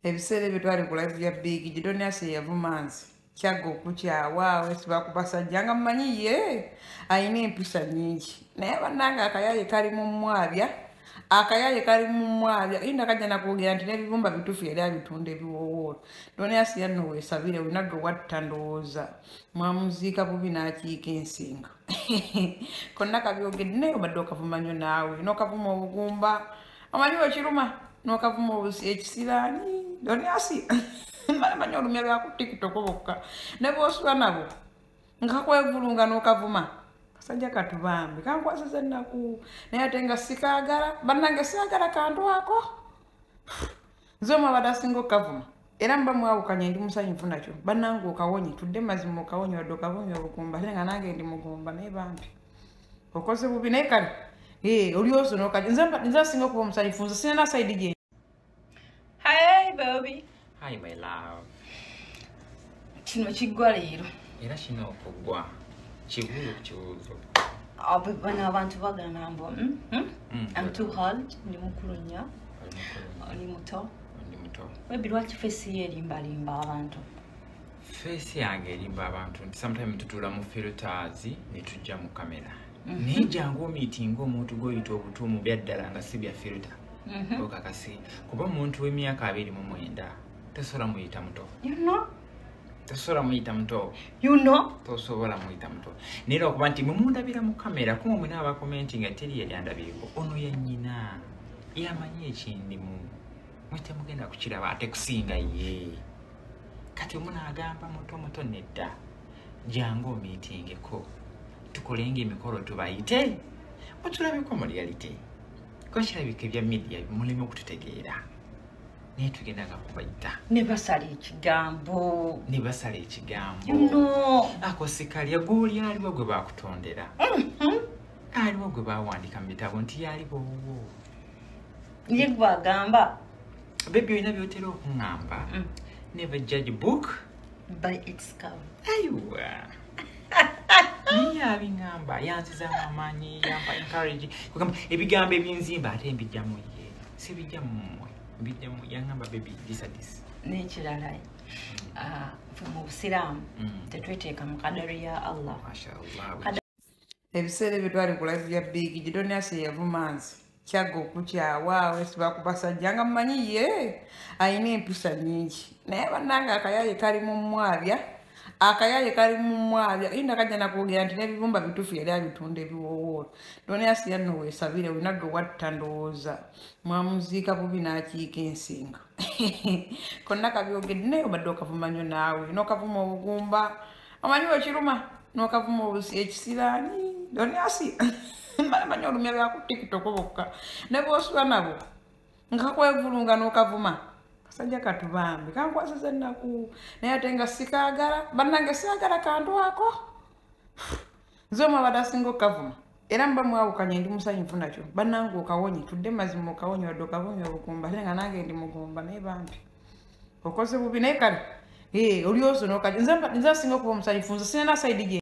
Ebiseera bitwali ku live ya big gidoni Asiya yavumanzi kyago kukyawa esiba kubasajja nga mmanyi ye ayina empisa nyingi naye bannanga akayaye kali mu mwabya inda kajja nakwogera nti n'ebibumba bituufu yali abitunda ebiwoowoolo doni Asiya nno weesabire olina gwe watta ndowooza mwamuziika bubi n'akiika ensinga konna kabyogedde naye obadde okavuma nnyo naawe n'okavuma obugumba amanyi wekiruma n'okavuma ekisiraani doni Asiya manyi olumya lwa ku TikTok bokka ne bw'osula nabo nga kakwevulunga n'okavuma kasajja katubambe kankwasiza ennaku naye ate nga sikaagala bannange siagala kantu ako nze omwabadde asinga okukavuma era muba mwawukanye ndi musanyufu nakyo bannange okawonye tudde mazima okawonye wadde okavumya obugumba ate nga nange ndi mugumba naye bambi okoze bubi naye kale oli osonoka nze asinga okuba omusanyufu nze sina na saidi gye. Hi baby. Hi my love. Kino kiggwa leero. Era kino okugwa. Kibuuzo. Bano abantu bagamba mbo. I'm too old. Ndi mukulu nnyo. Oli muto. Webi lwaki face ye erimbalimba abantu? Face yange erimba abantu. Sometimes tutula mu filters ne tujja mu kamera. Naye jangu meeting omuntu goyita obutuumu byaddala nga si bya filter. Okakasi kuba omuntu w'emyaka 29 tosobola muyita muto. You know? Tosobola muyita muto. You know? Tosobola muyita muto. Naye okuba nti mumundabira mu kamera kumwe mwena aba commenting teri yali andabiriko ono yennyina yamanyi ekindimu mwete mugenda kukiraba ate kusinga ye kati omunaagamba muto nedda jangu meetingeko tukolenga emikolo tubayite otulabiko mu reality ko kirabika ebya media mulimu okututegeera naye tugenda nga kubayita ne basala ekigambo. You know. Ako sikalya guli aliwo gwe bakutondera. Aliwo gwe bawandika mu bitabo nti yaliwo. Ye gwagamba. Baby oyina byotera okuŋŋamba. Never judge book by its cover. Aywa. Niye abingamba yanziza amaanyi yampa encourage kugamba ebigambo ebyenzimba ate mbijjamu ye sibijja mmwe mbijjamu yangamba baby this n'ekirala mu busiraamu tetweteeka mu kadari ya Allah. Mashallah. Ebiseera bitwali ku live ya big gidoni Asiya yavumanzi kyago kukyawa esiba kubasajja nga mmanyi ye ayina empisa nyingi naye bannanga akayaye kali mu mwabya inda kajja nakwogera nti n'ebibumba bituufu yali abitunda ebiwoowoolo doni Asiya nno weesabire olina gwe watta ndowooza mwamuziika bubi n'akiika ensinga konna kabyogedde naye obadde okavuma nnyo naawe n'okavuma obugumba amanyi wekiruma n'okavuma ekisiraani doni Asiya manyi olumya lwa ku TikTok bokka ne bw'osula nabo nga kakwevulunga n'okavuma kasajja katubambe kankwasiza ennaku naye ate nga sikaagala bannange siagala kantu ako nze omwabadde asinga okukavuma era muba mwawukanye ndi musanyufu nakyo bannange okawonye tudde mazima okawonye wadde okavumya obugumba ate nga nange ndi mugumba naye bambi okoze bubi naye kale oli osonoka nze asinga okuba omusanyufu nze sina na saidi gye.